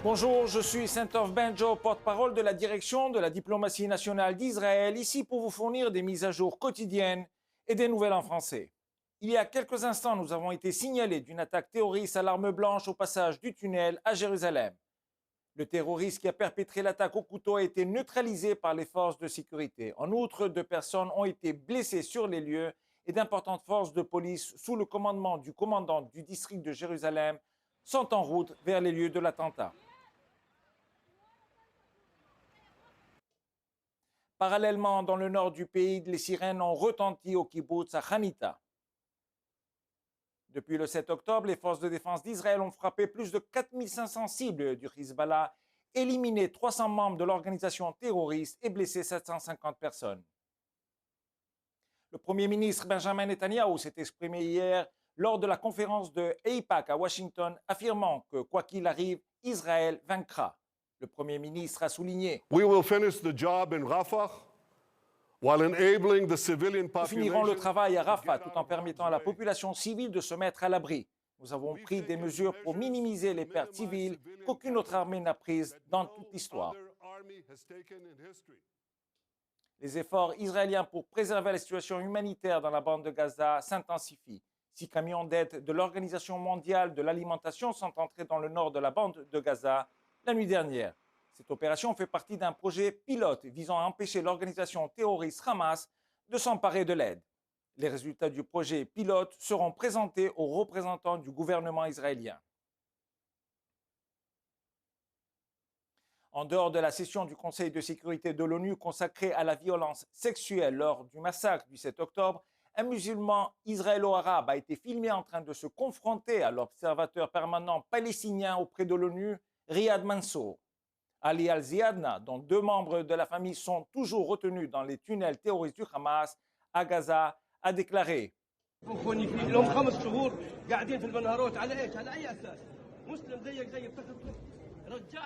Bonjour, je suis Saint-Orf Benjo, porte-parole de la direction de la diplomatie nationale d'Israël, ici pour vous fournir des mises à jour quotidiennes et des nouvelles en français. Il y a quelques instants, nous avons été signalés d'une attaque terroriste à l'arme blanche au passage du tunnel à Jérusalem. Le terroriste qui a perpétré l'attaque au couteau a été neutralisé par les forces de sécurité. En outre, 2 personnes ont été blessées sur les lieux et d'importantes forces de police sous le commandement du commandant du district de Jérusalem sont en route vers les lieux de l'attentat. Parallèlement, dans le nord du pays, les sirènes ont retenti au kibbutz à Hanita. Depuis le 7 octobre, les forces de défense d'Israël ont frappé plus de 4500 cibles du Hezbollah, éliminé 300 membres de l'organisation terroriste et blessé 750 personnes. Le Premier ministre Benjamin Netanyahou s'est exprimé hier lors de la conférence de AIPAC à Washington, affirmant que, quoi qu'il arrive, Israël vaincra. Le Premier ministre a souligné: We will finish the job in Rafah while enabling the civilian Nous finirons le population. travail à Rafah tout en permettant à la population civile de se mettre à l'abri. Nous avons pris des mesures pour minimiser les pertes civiles qu'aucune autre armée n'a prises dans toute l'histoire. Les efforts israéliens pour préserver la situation humanitaire dans la bande de Gaza s'intensifient. 6 camions d'aide de l'Organisation mondiale de l'alimentation sont entrés dans le nord de la bande de Gaza la nuit dernière. Cette opération fait partie d'un projet pilote visant à empêcher l'organisation terroriste Hamas de s'emparer de l'aide. Les résultats du projet pilote seront présentés aux représentants du gouvernement israélien. En dehors de la session du Conseil de sécurité de l'ONU consacrée à la violence sexuelle lors du massacre du 7 octobre, un musulman israélo-arabe a été filmé en train de se confronter à l'observateur permanent palestinien auprès de l'ONU, Riyad Mansour. Ali al-Ziadna, dont 2 membres de la famille sont toujours retenus dans les tunnels terroristes du Hamas à Gaza, a déclaré: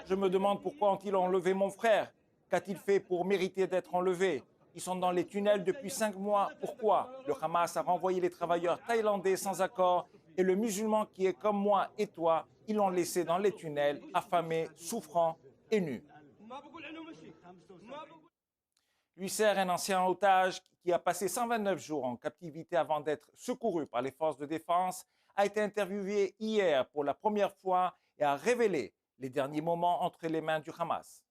Je me demande pourquoi ont-ils enlevé mon frère? Qu'a-t-il fait pour mériter d'être enlevé? Ils sont dans les tunnels depuis 5 mois. Pourquoi? Le Hamas a renvoyé les travailleurs thaïlandais sans accord et le musulman qui est comme moi et toi, ils l'ont laissé dans les tunnels, affamé, souffrant et nu. Yusser, un ancien otage qui a passé 129 jours en captivité avant d'être secouru par les forces de défense, a été interviewé hier pour la première fois et a révélé les derniers moments entre les mains du Hamas.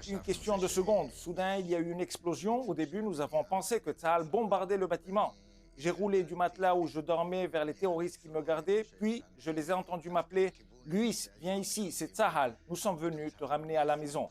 Une question de secondes. Soudain, il y a eu une explosion. Au début, nous avons pensé que Tsahal bombardait le bâtiment. J'ai roulé du matelas où je dormais vers les terroristes qui me gardaient, puis je les ai entendus m'appeler: Luis, viens ici, c'est Tsahal, nous sommes venus te ramener à la maison.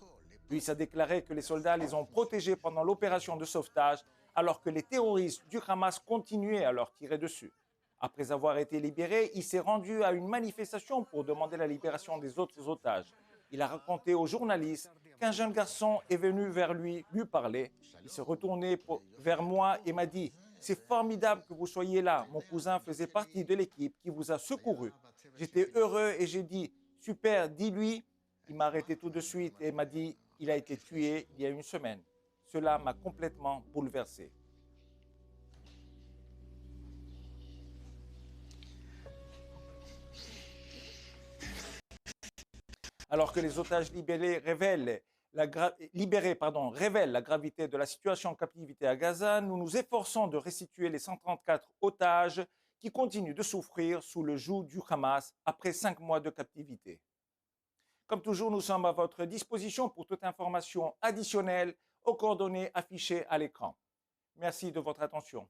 Luis a déclaré que les soldats les ont protégés pendant l'opération de sauvetage, alors que les terroristes du Hamas continuaient à leur tirer dessus. Après avoir été libéré, il s'est rendu à une manifestation pour demander la libération des autres otages. Il a raconté aux journalistes qu'un jeune garçon est venu vers lui parler. Il s'est retourné vers moi et m'a dit: c'est formidable que vous soyez là. Mon cousin faisait partie de l'équipe qui vous a secouru. J'étais heureux et j'ai dit: super, dis-lui. Il m'a arrêté tout de suite et m'a dit: il a été tué il y a une semaine. Cela m'a complètement bouleversé. Alors que les otages libérés révèlent la gravité de la situation en captivité à Gaza, nous nous efforçons de restituer les 134 otages qui continuent de souffrir sous le joug du Hamas après 5 mois de captivité. Comme toujours, nous sommes à votre disposition pour toute information additionnelle aux coordonnées affichées à l'écran. Merci de votre attention.